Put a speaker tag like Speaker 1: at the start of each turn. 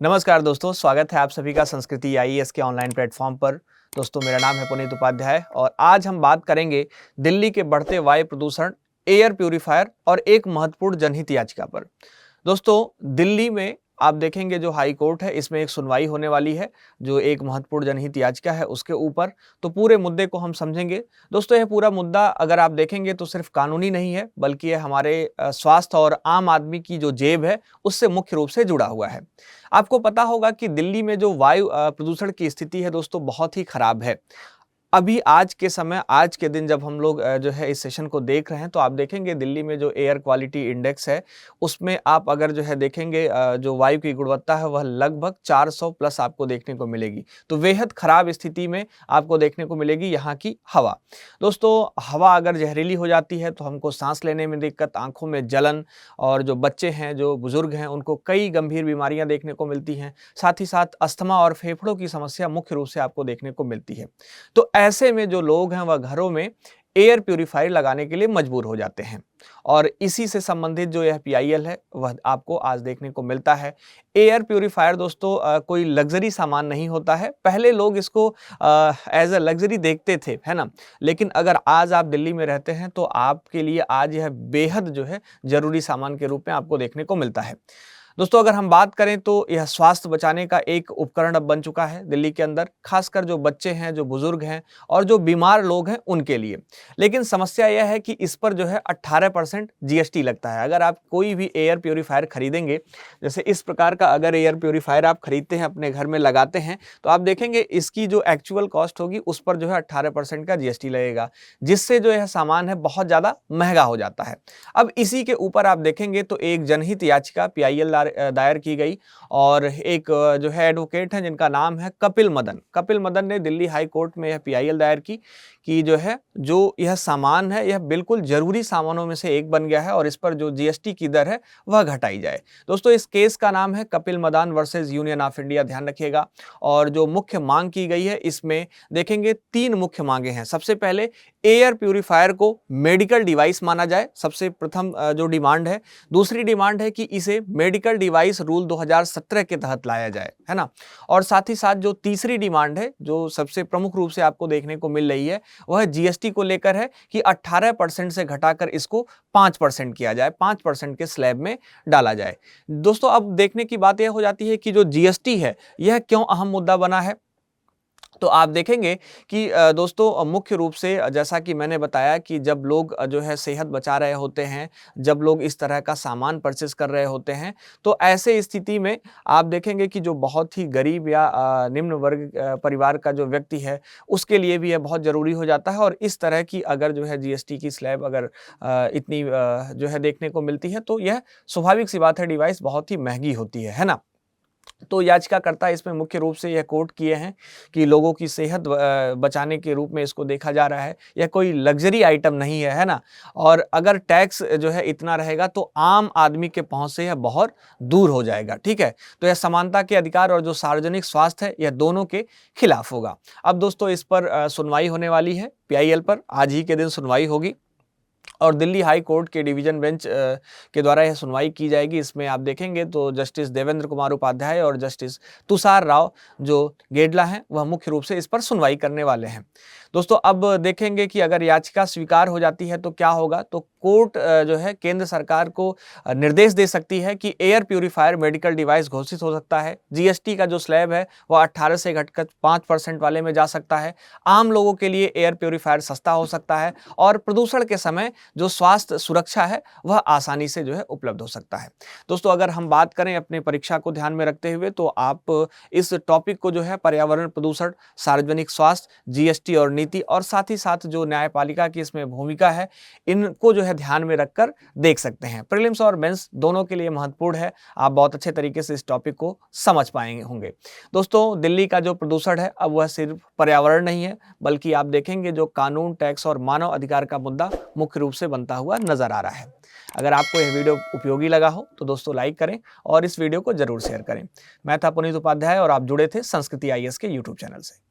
Speaker 1: नमस्कार दोस्तों, स्वागत है आप सभी का संस्कृति आईएएस के ऑनलाइन प्लेटफॉर्म पर। दोस्तों, मेरा नाम है पुनीत उपाध्याय और आज हम बात करेंगे दिल्ली के बढ़ते वायु प्रदूषण, एयर प्यूरीफायर और एक महत्वपूर्ण जनहित याचिका पर। दोस्तों, दिल्ली में आप देखेंगे जो हाई कोर्ट है, इसमें एक सुनवाई होने वाली है जो एक महत्वपूर्ण जनहित याचिका है उसके ऊपर। तो पूरे मुद्दे को हम समझेंगे। दोस्तों, यह पूरा मुद्दा अगर आप देखेंगे तो सिर्फ कानूनी नहीं है, बल्कि यह हमारे स्वास्थ्य और आम आदमी की जो जेब है उससे मुख्य रूप से जुड़ा हुआ है। आपको पता होगा कि दिल्ली में जो वायु प्रदूषण की स्थिति है दोस्तों, बहुत ही खराब है। अभी आज के समय, आज के दिन जब हम लोग जो है इस सेशन को देख रहे हैं, तो आप देखेंगे दिल्ली में जो एयर क्वालिटी इंडेक्स है, उसमें आप अगर जो है देखेंगे जो वायु की गुणवत्ता है वह लगभग 400 प्लस आपको देखने को मिलेगी। तो बेहद खराब स्थिति में आपको देखने को मिलेगी यहाँ की हवा। दोस्तों, हवा अगर जहरीली हो जाती है तो हमको सांस लेने में दिक्कत, आंखों में जलन, और जो बच्चे हैं, जो बुजुर्ग हैं, उनको कई गंभीर बीमारियां देखने को मिलती हैं। साथ ही साथ अस्थमा और फेफड़ों की समस्या मुख्य रूप से आपको देखने को मिलती है। तो ऐसे में जो लोग हैं वह घरों में एयर प्यूरीफायर लगाने के लिए मजबूर हो जाते हैं और इसी से संबंधित जो यह पीआईएल है वह आपको आज देखने को मिलता है। एयर प्यूरीफायर दोस्तों कोई लग्जरी सामान नहीं होता है। पहले लोग इसको एज अ लग्जरी देखते थे, है ना। लेकिन अगर आज आप दिल्ली में रहते हैं तो आपके लिए आज यह बेहद जो है जरूरी सामान के रूप में आपको देखने को मिलता है। दोस्तों, अगर हम बात करें तो यह स्वास्थ्य बचाने का एक उपकरण अब बन चुका है दिल्ली के अंदर, खासकर जो बच्चे हैं, जो बुजुर्ग हैं और जो बीमार लोग हैं उनके लिए। लेकिन समस्या यह है कि इस पर जो है 18% जीएसटी लगता है। अगर आप कोई भी एयर प्यूरीफायर खरीदेंगे, जैसे इस प्रकार का अगर एयर प्यूरीफायर आप खरीदते हैं, अपने घर में लगाते हैं, तो आप देखेंगे इसकी जो एक्चुअल कॉस्ट होगी उस पर जो है 18% का जीएसटी लगेगा, जिससे जो यह सामान है बहुत ज़्यादा महंगा हो जाता है। अब इसी के ऊपर आप देखेंगे तो एक जनहित याचिका पीआईएल दायर की गई और एक जो है एडवोकेट हैं जिनका नाम है कपिल मदन ने दिल्ली हाई कोर्ट में यह पीआईएल दायर की कि जो यह सामान है यह बिल्कुल जरूरी सामानों में से एक बन गया है और इस पर जो जीएसटी की दर है वह घटाई जाए। दोस्तों, इस केस का नाम है Kapil Madan versus union of India, ध्यान रखिएगा। और जो मुख्य मांग की गई है इसमें देखेंगे 3 मुख्य मांगे हैं। सबसे पहले एयर प्यूरीफायर को मेडिकल डिवाइस माना जाए, सबसे प्रथम जो डिमांड है। दूसरी डिमांड है कि इसे मेडिकल डिवाइस रूल 2017 के तहत लाया जाए, है ना। और साथ ही साथ जो तीसरी डिमांड है, जो सबसे प्रमुख रूप से आपको देखने को मिल रही है, वह जीएसटी को लेकर है कि 18% से घटाकर इसको 5% किया जाए, 5% के स्लैब में डाला जाए। दोस्तों, अब देखने की बात यह हो जाती है कि जो जीएसटी है यह क्यों अहम मुद्दा बना है। तो आप देखेंगे कि दोस्तों मुख्य रूप से जैसा कि मैंने बताया कि जब लोग जो है सेहत बचा रहे होते हैं, जब लोग इस तरह का सामान परचेस कर रहे होते हैं, तो ऐसे स्थिति में आप देखेंगे कि जो बहुत ही गरीब या निम्न वर्ग परिवार का जो व्यक्ति है उसके लिए भी यह बहुत ज़रूरी हो जाता है। और इस तरह की अगर जो है जीएसटी की स्लैब अगर इतनी जो है देखने को मिलती है तो यह स्वाभाविक सी बात है, डिवाइस बहुत ही महंगी होती है ना। तो याचिकाकर्ता इसमें मुख्य रूप से यह कोट किए हैं कि लोगों की सेहत बचाने के रूप में इसको देखा जा रहा है। यह कोई लग्जरी आइटम नहीं है, है ना। और अगर टैक्स जो है इतना रहेगा तो आम आदमी के पहुंच से यह बहुत दूर हो जाएगा, ठीक है। तो यह समानता के अधिकार और जो सार्वजनिक स्वास्थ्य है यह दोनों के खिलाफ होगा। अब दोस्तों, इस पर सुनवाई होने वाली है पीआईएल पर, आज ही के दिन सुनवाई होगी और दिल्ली हाई कोर्ट के डिवीजन बेंच के द्वारा यह सुनवाई की जाएगी। इसमें आप देखेंगे तो जस्टिस देवेंद्र कुमार उपाध्याय और जस्टिस तुषार राव जो गेडला हैं वह मुख्य रूप से इस पर सुनवाई करने वाले हैं। दोस्तों, अब देखेंगे कि अगर याचिका स्वीकार हो जाती है तो क्या होगा। तो कोर्ट जो है केंद्र सरकार को निर्देश दे सकती है कि एयर प्यूरीफायर मेडिकल डिवाइस घोषित हो सकता है। जीएसटी का जो स्लैब है वह 18 से घटकर 5% वाले में जा सकता है। आम लोगों के लिए एयर प्यूरीफायर सस्ता हो सकता है और प्रदूषण के समय जो स्वास्थ्य सुरक्षा है वह आसानी से जो है उपलब्ध हो सकता है। दोस्तों, अगर हम बात करें अपने परीक्षा को ध्यान में रखते हुए तो आप इस टॉपिक को जो है पर्यावरण प्रदूषण, सार्वजनिक स्वास्थ्य, जीएसटी और नीति और साथ ही साथ जो न्यायपालिका की इसमें भूमिका है, इनको जो है ध्यान में रखकर देख सकते हैं। प्रीलिम्स और मेंस दोनों के लिए महत्वपूर्ण है। आप बहुत अच्छे तरीके से इस टॉपिक को समझ पाएंगे होंगे। दोस्तों, दिल्ली का जो प्रदूषण है अब वह सिर्फ पर्यावरण नहीं है, बल्कि आप देखेंगे जो कानून, टैक्स और मानव अधिकार का मुद्दा मुख्य रूप से बनता हुआ नजर आ रहा है। अगर आपको यह वीडियो उपयोगी लगा हो तो दोस्तों लाइक करें और इस वीडियो को जरूर शेयर करें। मैं था पुनीत उपाध्याय और आप जुड़े थे संस्कृति आईएएस के यूट्यूब चैनल से।